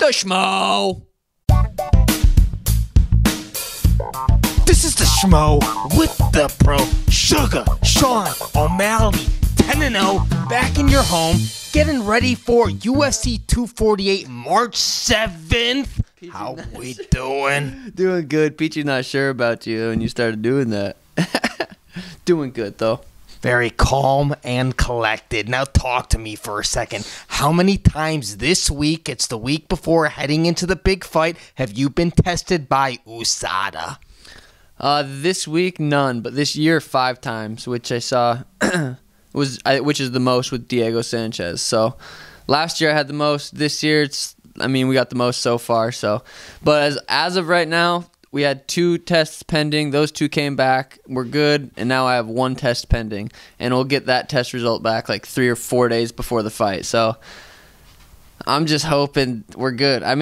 the Schmo. This is the Schmo with the bro Suga, Sean O'Malley, 10-0, back in your home, getting ready for UFC 248 March 7th. How we doing? Doing good. Peachy's not sure about you when you started doing that. Doing good, though. Very calm and collected. Now talk to me for a second. How many times this week, it's the week before heading into the big fight, have you been tested by USADA? This week, none, but this year, 5 times, which I saw which is the most with Diego Sanchez. So last year I had the most. This year, we got the most so far. So, but as of right now, we had 2 tests pending. Those 2 came back. We're good, and now I have 1 test pending, and we'll get that test result back like 3 or 4 days before the fight. So I'm just hoping we're good. I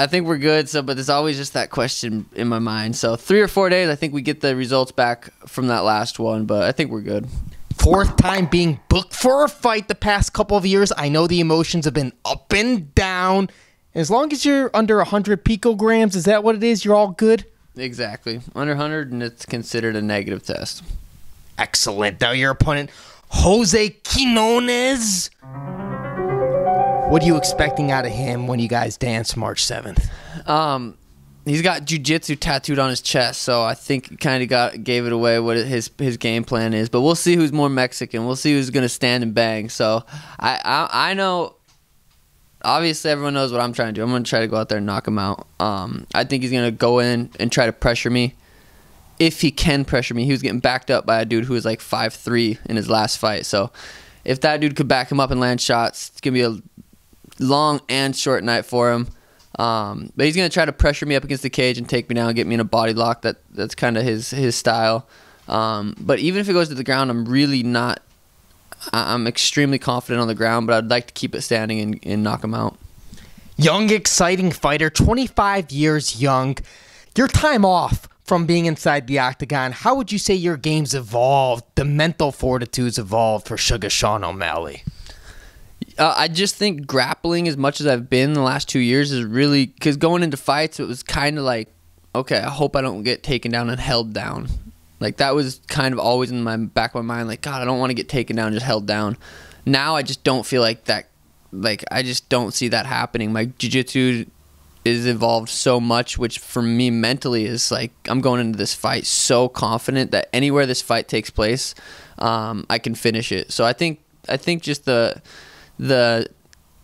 think we're good, but there's always just that question in my mind. So 3 or 4 days, I think we get the results back from that last one, but I think we're good. 4th time being booked for a fight the past couple of years. I know the emotions have been up and down. As long as you're under 100 picograms, is that what it is? You're all good? Exactly. Under 100, and it's considered a negative test. Excellent. Now your opponent, Jose Quinonez. What are you expecting out of him when you guys dance March 7th? He's got jiu-jitsu tattooed on his chest, so I think it kind of gave it away what his game plan is. But we'll see who's more Mexican. We'll see who's going to stand and bang. So I know, obviously everyone knows what I'm trying to do. I'm going to try to go out there and knock him out. I think he's going to go in and try to pressure me. If he can pressure me, he was getting backed up by a dude who was like 5'3" in his last fight. So if that dude could back him up and land shots, it's going to be a long and short night for him. But he's going to try to pressure me up against the cage and take me down and get me in a body lock. That's kind of his style. But even if it goes to the ground, I'm extremely confident on the ground, but I'd like to keep it standing and knock him out. Young, exciting fighter, 25 years young. Your time off from being inside the Octagon, how would you say your game's evolved, the mental fortitude's evolved for Suga Sean O'Malley? I just think grappling, as much as I've been the last 2 years, is really, because going into fights, it was kind of like, okay, I hope I don't get taken down and held down. Like, that was kind of always in my back of my mind, like, God, I don't want to get taken down, just held down. Now I just don't feel like that, like, I just don't see that happening. My jiu-jitsu is evolved so much, which for me mentally is like, I'm going into this fight so confident that anywhere this fight takes place, I can finish it. So I think just the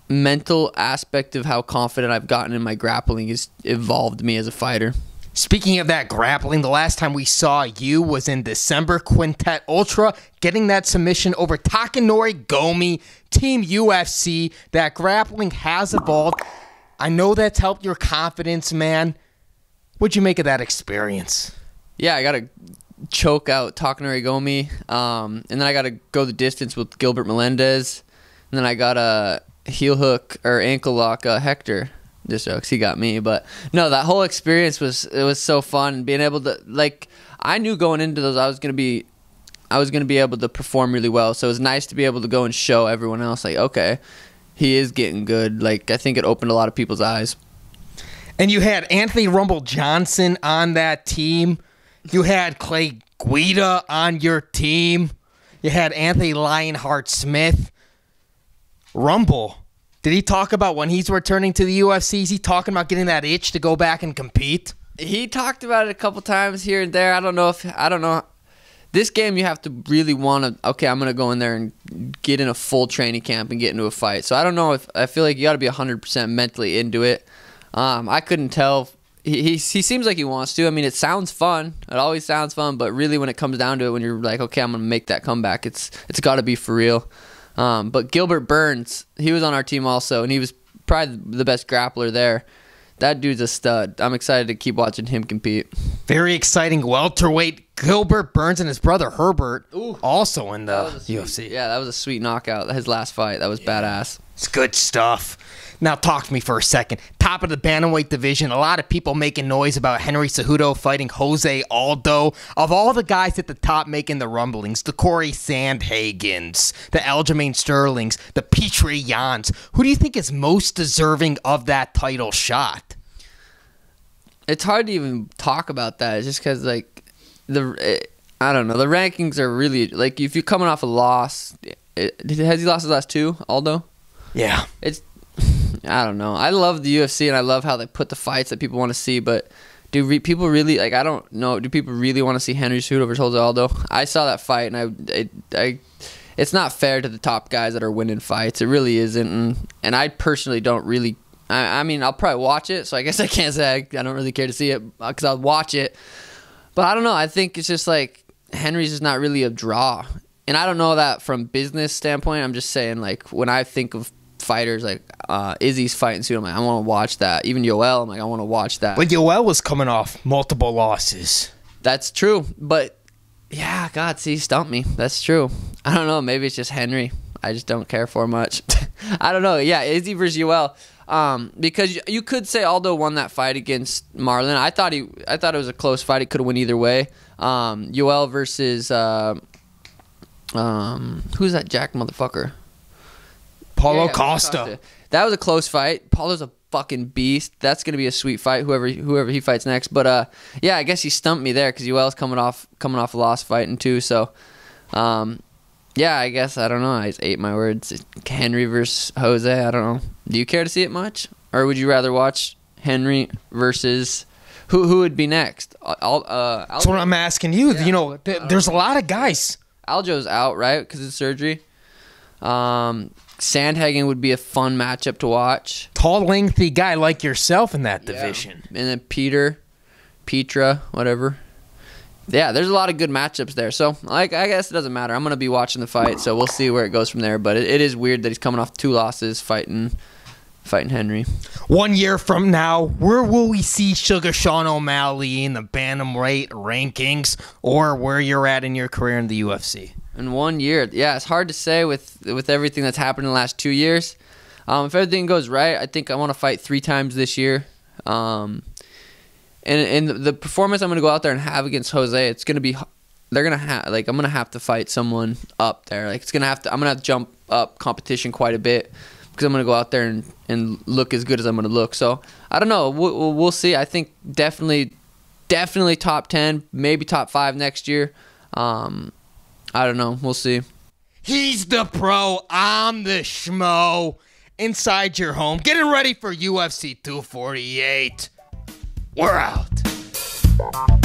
mental aspect of how confident I've gotten in my grappling has evolved me as a fighter. Speaking of that grappling, the last time we saw you was in December, Quintet Ultra, getting that submission over Takanori, Gomi, Team UFC. That grappling has evolved. I know that's helped your confidence, man. What'd you make of that experience? Yeah, I got to choke out Takanori, Gomi, and then I got to go the distance with Gilbert Melendez. And then I got a heel hook or ankle lock Hector. Just jokes, he got me. But no, that whole experience was so fun. Being able to, like, I knew going into those I was gonna be able to perform really well. So it was nice to be able to go and show everyone else, like, okay, he is getting good. Like, I think it opened a lot of people's eyes. And you had Anthony Rumble Johnson on that team. You had Clay Guida on your team. You had Anthony Lionheart Smith. Rumble, did he talk about when he's returning to the UFC? Is he talking about getting that itch to go back and compete? He talked about it a couple times here and there. I don't know. This game you have to really want to, okay, I'm going to go in there and get in a full training camp and get into a fight. So I don't know if, I feel like you got to be 100% mentally into it. I couldn't tell. He seems like he wants to. I mean, it sounds fun. It always sounds fun, but really when it comes down to it, when you're like, okay, I'm going to make that comeback, it's got to be for real. But Gilbert Burns, he was on our team also, and he was probably the best grappler there. That dude's a stud. I'm excited to keep watching him compete. Very exciting welterweight Gilbert Burns and his brother Herbert, also in the UFC. Yeah, that was a sweet knockout. His last fight, that was badass. It's good stuff. Now talk to me for a second. Top of the Bantamweight division, a lot of people making noise about Henry Cejudo fighting Jose Aldo. Of all the guys at the top making the rumblings, the Corey Sandhagens, the Aljamain Sterlings, the Petr Yans, who do you think is most deserving of that title shot? It's hard to even talk about that just because, like, I don't know. The rankings are really, like, if you're coming off a loss, has he lost his last two, Aldo? Yeah. I don't know. I love the UFC and I love how they put the fights that people want to see, but do people really, like, I don't know, do people really want to see Henry Cejudo versus Jose Aldo? I saw that fight and it's not fair to the top guys that are winning fights. It really isn't, and I personally don't really, I mean, I'll probably watch it, so I guess I can't say I don't really care to see it because I'll watch it, but I don't know. I think it's just like Henry's just not really a draw, and I don't know that from business standpoint. I'm just saying, like, when I think of fighters, like Izzy's fighting soon, I'm like, I want to watch that. Even Yoel, I'm like, I want to watch that. But Yoel was coming off multiple losses. That's true, but yeah, God, see, stumped me. That's true. I don't know. Maybe it's just Henry. I just don't care for much. I don't know. Yeah, Izzy versus Yoel. Because you could say Aldo won that fight against Marlon. I thought it was a close fight. It could have went either way. Yoel versus who's that Jack motherfucker? Paulo Costa. That was a close fight. Paulo's a fucking beast. That's gonna be a sweet fight. Whoever he fights next. But yeah, I guess he stumped me there because Yoel's coming off a loss fighting too. So, yeah, I guess I don't know. I just ate my words. Henry versus Jose. I don't know. Do you care to see it much, or would you rather watch Henry versus who would be next? Aldo? That's what I'm asking you. Yeah. You know, there's a lot of guys. Aljo's out, right, because of surgery. Sandhagen would be a fun matchup to watch. Tall, lengthy guy like yourself in that division. And then Petra, whatever. Yeah, there's a lot of good matchups there. So, like, I guess it doesn't matter. I'm going to be watching the fight, so we'll see where it goes from there. But it is weird that he's coming off 2 losses fighting Henry. 1 year from now, where will we see Suga Sean O'Malley in the Bantamweight rankings, or where you're at in your career in the UFC? In 1 year, yeah, it's hard to say with everything that's happened in the last 2 years. If everything goes right, I think I want to fight 3 times this year. And the performance I'm going to go out there and have against Jose, it's going to be, they're going to have, like, I'm going to have to fight someone up there. Like, I'm going to have to jump up competition quite a bit because I'm going to go out there and look as good as I'm going to look. So I don't know. We'll see. I think definitely top 10, maybe top 5 next year. I don't know. We'll see. He's the pro. I'm the schmo. Inside your home. Getting ready for UFC 248. We're out.